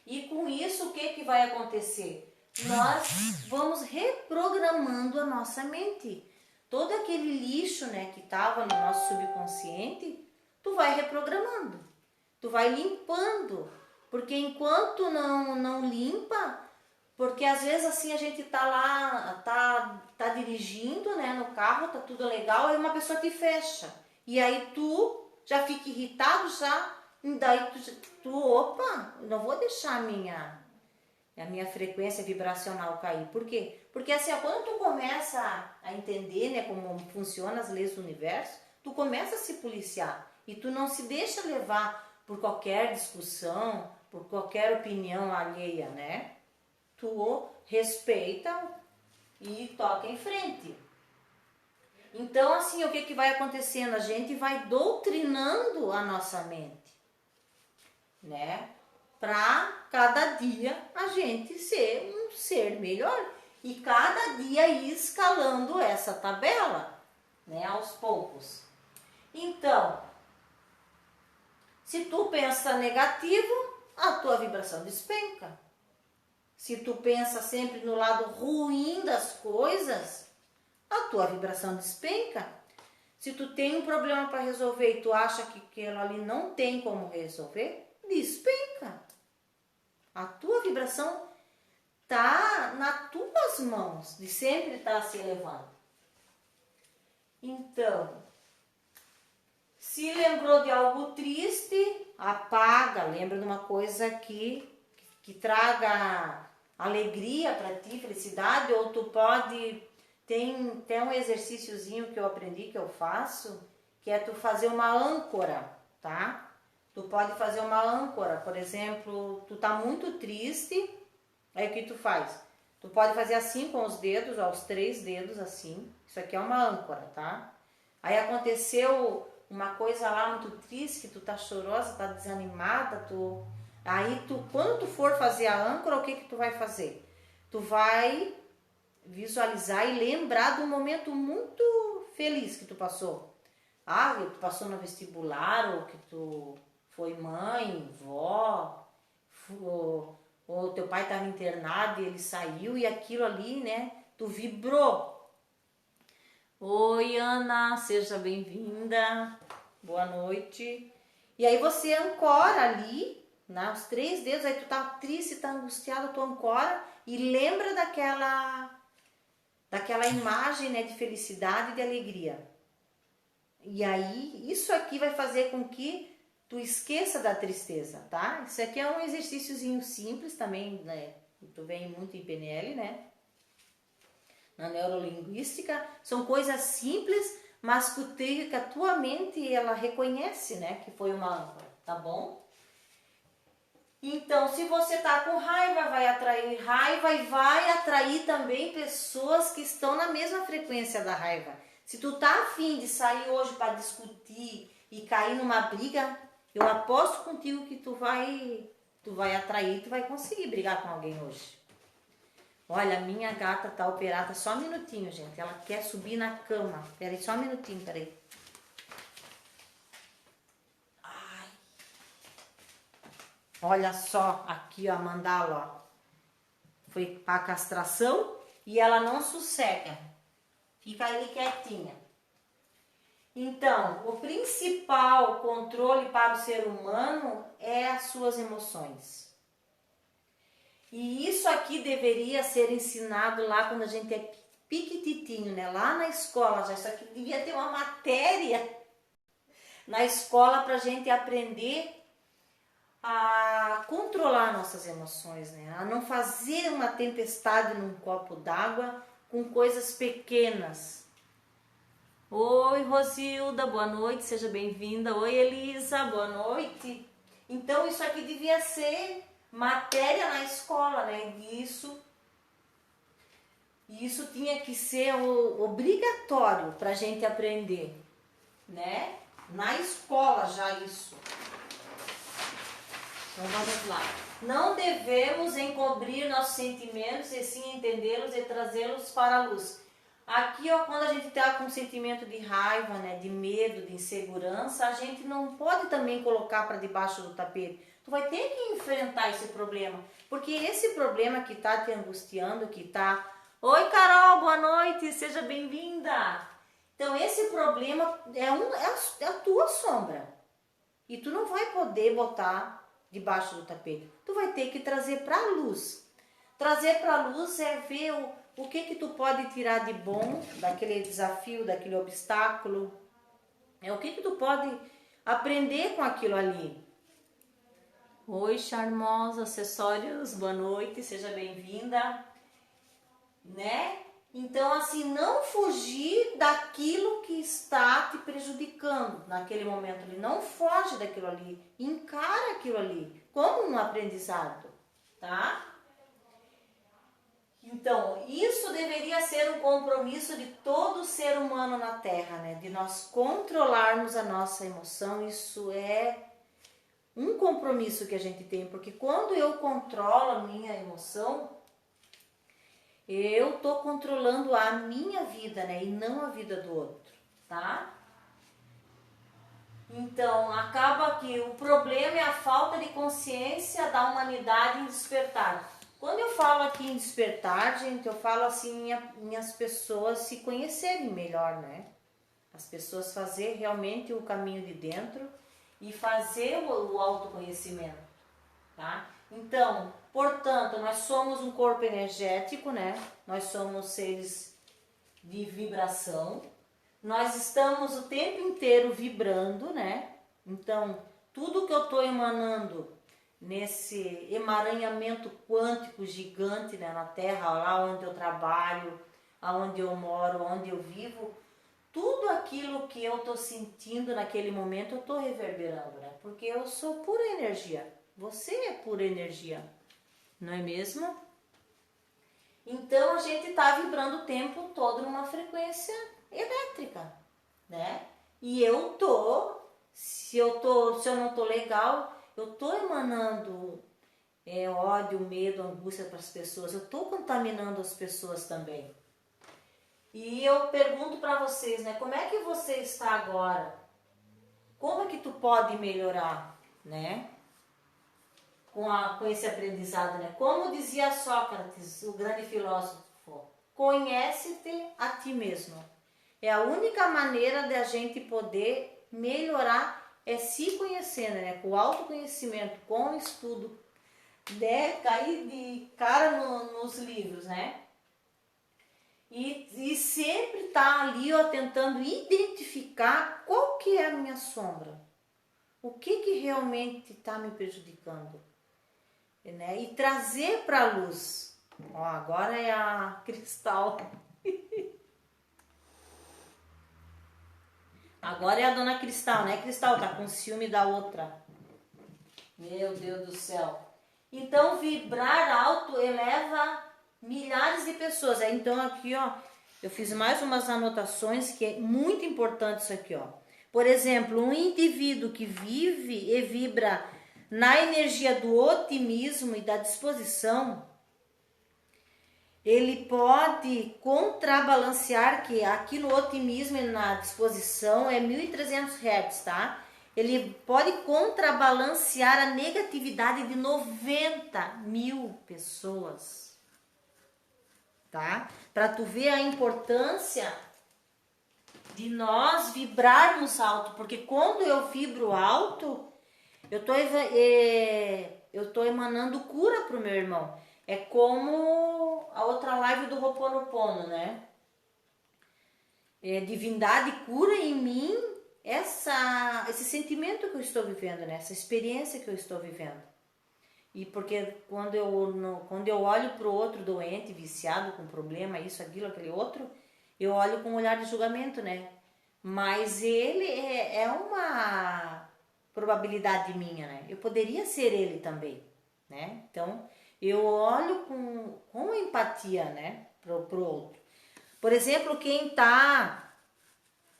E com isso, o que vai acontecer? Nós vamos reprogramando a nossa mente. Todo aquele lixo, né, que estava no nosso subconsciente, tu vai reprogramando. Tu vai limpando. Porque enquanto não limpa, Porque às vezes assim a gente tá lá, tá dirigindo, né, no carro, tá tudo legal, aí uma pessoa te fecha. E aí tu já fica irritado já, e daí opa, eu não vou deixar a minha frequência vibracional cair. Por quê? Porque assim, ó, quando tu começa a entender, né, como funcionam as leis do universo, tu começa a se policiar e tu não se deixa levar por qualquer discussão, por qualquer opinião alheia, né? Tu respeita e toca em frente. Então, assim, o que que vai acontecendo? A gente vai doutrinando a nossa mente, né? Para cada dia a gente ser um ser melhor e cada dia ir escalando essa tabela, né? Aos poucos. Então, se tu pensa negativo, a tua vibração despenca. Se tu pensa sempre no lado ruim das coisas, a tua vibração despenca. Se tu tem um problema para resolver e tu acha que aquilo ali não tem como resolver, despenca. A tua vibração tá nas tuas mãos, de sempre estar se elevando. Então, se lembrou de algo triste, apaga, lembra de uma coisa que traga alegria para ti, felicidade, ou tu pode, tem um exercíciozinho que eu aprendi, que eu faço, que é tu fazer uma âncora, tá? Tu pode fazer uma âncora, por exemplo, tu tá muito triste, aí o que tu faz? Tu pode fazer assim com os dedos, ó, os 3 dedos assim, isso aqui é uma âncora, tá? Aí aconteceu uma coisa lá muito triste, que tu tá chorosa, tá desanimada, aí quando tu for fazer a âncora, o que que tu vai fazer? Tu vai visualizar e lembrar de um momento muito feliz que tu passou. Ah, que tu passou no vestibular, ou que tu foi mãe, vó, ou teu pai estava internado e ele saiu e aquilo ali, né, tu vibrou. Oi, Ana, seja bem-vinda, boa noite. E aí você ancora ali, né, os 3 dedos, aí tu tá triste, tá angustiado, tu ancora e lembra daquela imagem, né, de felicidade e de alegria. E aí, isso aqui vai fazer com que tu esqueça da tristeza, tá? Isso aqui é um exercíciozinho simples também, né? Tu vem muito em PNL, né? Na neurolinguística, são coisas simples, mas que a tua mente, ela reconhece, né? Que foi uma âncora, tá bom? Então, se você tá com raiva, vai atrair raiva e vai atrair também pessoas que estão na mesma frequência da raiva. Se tu tá afim de sair hoje para discutir e cair numa briga, eu aposto contigo que tu vai atrair, tu vai conseguir brigar com alguém hoje. Olha, a minha gata tá operada, só um minutinho, gente. Ela quer subir na cama. Peraí, só um minutinho, peraí. Ai. Olha só, aqui ó, a mandala, ó. Foi pra castração e ela não sossega. Fica ali quietinha. Então, o principal controle para o ser humano é as suas emoções. E isso aqui deveria ser ensinado lá quando a gente é piquititinho, né? Lá na escola, já isso aqui devia ter uma matéria na escola para a gente aprender a controlar nossas emoções, né? A não fazer uma tempestade num copo d'água com coisas pequenas. Oi, Rosilda, boa noite, seja bem-vinda. Oi, Elisa, boa noite. Então, isso aqui devia ser matéria na escola, né? Isso tinha que ser obrigatório para a gente aprender, né? Na escola já isso. Então, vamos lá. Não devemos encobrir nossos sentimentos e sim entendê-los e trazê-los para a luz. Aqui, ó, quando a gente está com um sentimento de raiva, né, de medo, de insegurança, a gente não pode também colocar para debaixo do tapete. Tu vai ter que enfrentar esse problema, porque esse problema que está te angustiando, que está... Oi, Carol, boa noite, seja bem-vinda. Então, esse problema é a tua sombra e tu não vai poder botar debaixo do tapete. Tu vai ter que trazer para a luz. Trazer para a luz é ver o que tu pode tirar de bom daquele desafio, daquele obstáculo. O que tu pode aprender com aquilo ali. Oi, charmosa, acessórios, boa noite, seja bem-vinda, né? Então, assim, não fugir daquilo que está te prejudicando naquele momento ali. Não foge daquilo ali, encara aquilo ali como um aprendizado, tá? Então, isso deveria ser um compromisso de todo ser humano na Terra, né? De nós controlarmos a nossa emoção. Isso é um compromisso que a gente tem, porque quando eu controlo a minha emoção, eu tô controlando a minha vida, né? E não a vida do outro, tá? Então, acaba que o problema é a falta de consciência da humanidade em despertar. Quando eu falo aqui em despertar, gente, eu falo assim em as pessoas se conhecerem melhor, né? As pessoas fazer realmente o caminho de dentro e fazer o autoconhecimento, tá? Então, portanto, nós somos um corpo energético, né? Nós somos seres de vibração. Nós estamos o tempo inteiro vibrando, né? Então, tudo que eu estou emanando nesse emaranhamento quântico gigante, né, na Terra, lá onde eu trabalho, aonde eu moro, onde eu vivo, tudo aquilo que eu estou sentindo naquele momento eu estou reverberando, né? Porque eu sou pura energia. Você é pura energia, não é mesmo? Então a gente está vibrando o tempo todo numa frequência elétrica, né? E eu tô, se eu não tô legal, eu tô emanando ódio, medo, angústia para as pessoas. Eu tô contaminando as pessoas também. E eu pergunto para vocês, né? Como é que você está agora? Como é que tu pode melhorar, né? Com esse aprendizado, né? Como dizia Sócrates, o grande filósofo, conhece-te a ti mesmo. É a única maneira de a gente poder melhorar é se conhecendo, né? Com o autoconhecimento, com o estudo, né? Cair de cara nos livros, né? E sempre tá ali, ó, tentando identificar qual que é a minha sombra. O que realmente está me prejudicando, né? E trazer para a luz. Ó, agora é a Cristal. Agora é a dona Cristal, né? Cristal tá com ciúme da outra. Meu Deus do céu. Então, vibrar alto eleva milhares de pessoas. Então, aqui, ó, eu fiz mais umas anotações que é muito importante isso aqui, ó. Por exemplo, um indivíduo que vive e vibra na energia do otimismo e da disposição, ele pode contrabalancear, que aqui no otimismo e na disposição é 1.300 Hz, tá? Ele pode contrabalancear a negatividade de 90.000 pessoas, tá? Para tu ver a importância de nós vibrarmos alto, porque quando eu vibro alto, eu tô emanando cura pro meu irmão. É como a outra live do Ho'oponopono, né? Divindade cura em mim esse sentimento que eu estou vivendo, né? Essa experiência que eu estou vivendo. E porque quando eu olho pro outro doente, viciado, com problema, isso, aquilo, aquele outro, eu olho com um olhar de julgamento, né? Mas ele é uma probabilidade minha, né? Eu poderia ser ele também, né? Então, eu olho com empatia, né? Pro outro. Por exemplo, quem tá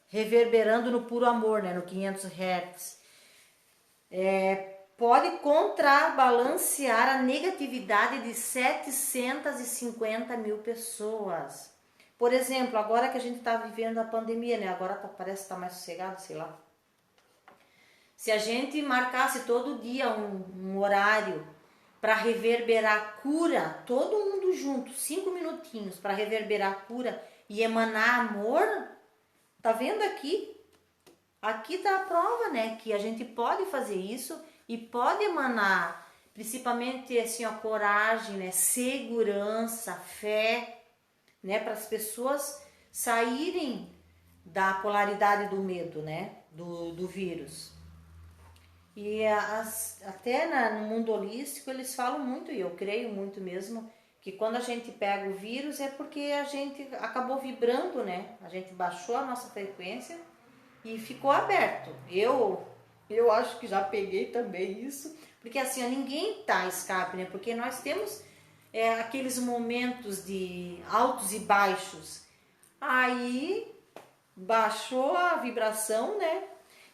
reverberando no puro amor, né? No 500 Hz, pode contrabalancear a negatividade de 750.000 pessoas. Por exemplo, agora que a gente tá vivendo a pandemia, né? Agora parece que tá mais sossegado, sei lá. Se a gente marcasse todo dia um horário para reverberar cura, todo mundo junto, 5 minutinhos para reverberar cura e emanar amor, tá vendo aqui? Aqui tá a prova, né? Que a gente pode fazer isso e pode emanar principalmente assim, a coragem, né, segurança, fé, né, para as pessoas saírem da polaridade do medo, né, do vírus. E até no mundo holístico eles falam muito, e eu creio muito mesmo, que quando a gente pega o vírus é porque a gente acabou vibrando, né? A gente baixou a nossa frequência e ficou aberto. Eu acho que já peguei também isso, porque assim, ninguém tá escape, né? Porque nós temos aqueles momentos de altos e baixos. Aí baixou a vibração, né?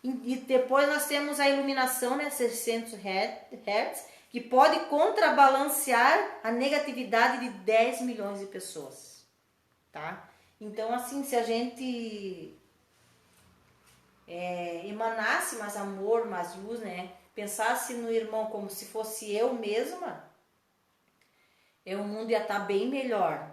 E depois nós temos a iluminação, né, 600 Hz, que pode contrabalancear a negatividade de 10 milhões de pessoas, tá? Então, assim, se a gente emanasse mais amor, mais luz, né, pensasse no irmão como se fosse eu mesma, o mundo ia estar bem melhor.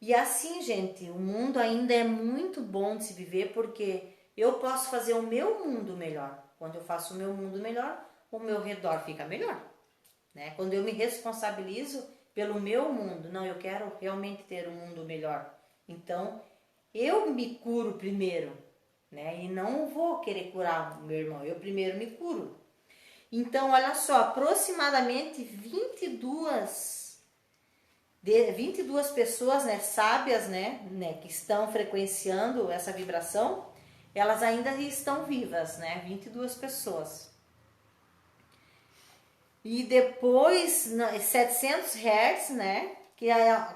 E assim, gente, o mundo ainda é muito bom de se viver, porque eu posso fazer o meu mundo melhor. Quando eu faço o meu mundo melhor, o meu redor fica melhor, né? Quando eu me responsabilizo pelo meu mundo, não, eu quero realmente ter um mundo melhor. Então, eu me curo primeiro, né? E não vou querer curar o meu irmão, eu primeiro me curo. Então, olha só, aproximadamente 22 pessoas, né, sábias, né, que estão frequenciando essa vibração, elas ainda estão vivas, né? 22 pessoas. E depois, 700 Hz, né? Que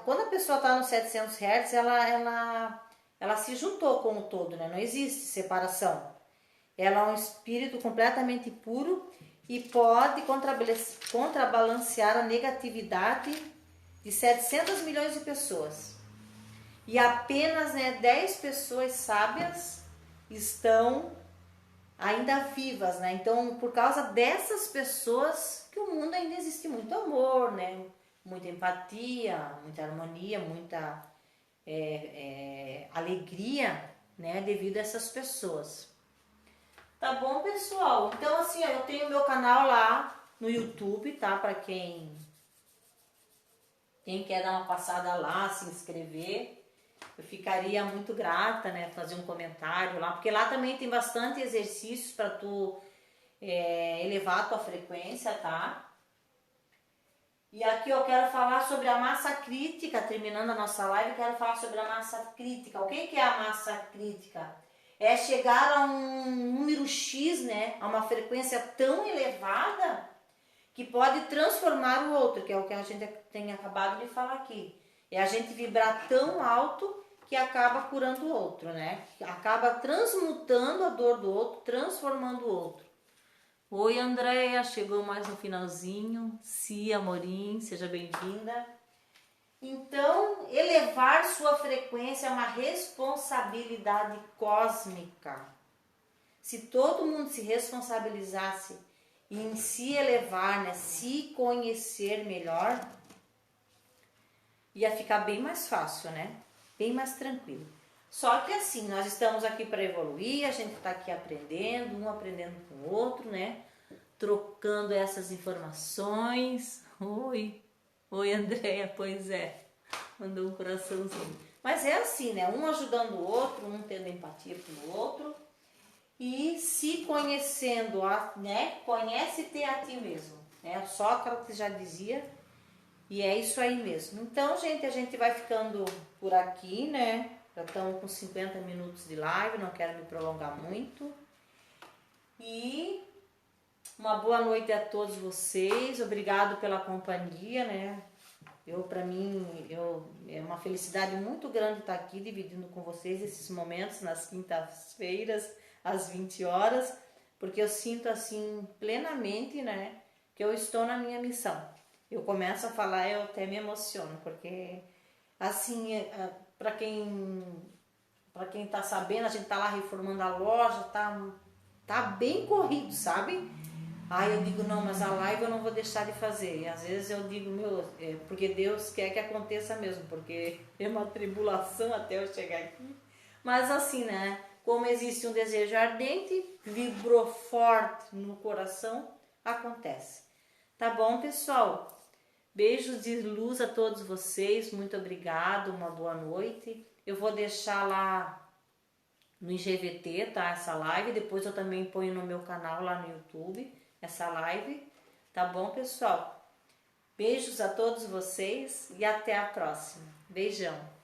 quando a pessoa está no 700 Hz, ela se juntou com o todo, né? Não existe separação. Ela é um espírito completamente puro e pode contrabalancear a negatividade de 700 milhões de pessoas. E apenas, né, 10 pessoas sábias estão ainda vivas, né? Então, por causa dessas pessoas que o mundo ainda existe muito amor, né? Muita empatia, muita harmonia, muita alegria, né? Devido a essas pessoas. Tá bom, pessoal? Então, assim, ó, eu tenho meu canal lá no YouTube, tá? Para quem quer dar uma passada lá, se inscrever. Eu ficaria muito grata, né, fazer um comentário lá, porque lá também tem bastante exercícios para tu elevar a tua frequência, tá? E aqui eu quero falar sobre a massa crítica, terminando a nossa live, eu quero falar sobre a massa crítica. O que é a massa crítica? É chegar a um número X, né, a uma frequência tão elevada que pode transformar o outro, que é o que a gente tem acabado de falar aqui. É a gente vibrar tão alto que acaba curando o outro, né? Acaba transmutando a dor do outro, transformando o outro. Oi, Andréia, chegou mais no finalzinho. Cia Amorim, seja bem-vinda. Então, elevar sua frequência é uma responsabilidade cósmica. Se todo mundo se responsabilizasse em se elevar, né, se conhecer melhor, ia ficar bem mais fácil, né? Bem mais tranquilo. Só que assim, nós estamos aqui para evoluir, a gente está aqui aprendendo, um aprendendo com o outro, né? Trocando essas informações. Oi, Andréia, pois é. Mandou um coraçãozinho. Mas é assim, né? Um ajudando o outro, um tendo empatia pelo outro. E se conhecendo, né? Conhece-te a ti mesmo. Né? Sócrates já dizia. E é isso aí mesmo. Então, gente, a gente vai ficando por aqui, né? Já estamos com 50 minutos de live, não quero me prolongar muito. E uma boa noite a todos vocês. Obrigado pela companhia, né? Para mim, é uma felicidade muito grande estar aqui dividindo com vocês esses momentos nas quintas-feiras, às 20 horas, porque eu sinto assim plenamente, né, que eu estou na minha missão. Eu começo a falar, eu até me emociono, porque assim, para quem tá sabendo, a gente tá lá reformando a loja, tá bem corrido, sabe? Aí eu digo, não, mas a live eu não vou deixar de fazer. E às vezes eu digo, porque Deus quer que aconteça mesmo, porque é uma tribulação até eu chegar aqui. Mas assim, né, como existe um desejo ardente, vibrou forte no coração, acontece. Tá bom, pessoal? Beijos de luz a todos vocês. Muito obrigado, uma boa noite. Eu vou deixar lá no IGVT, tá? Essa live. Depois eu também ponho no meu canal lá no YouTube essa live. Tá bom, pessoal? Beijos a todos vocês e até a próxima. Beijão.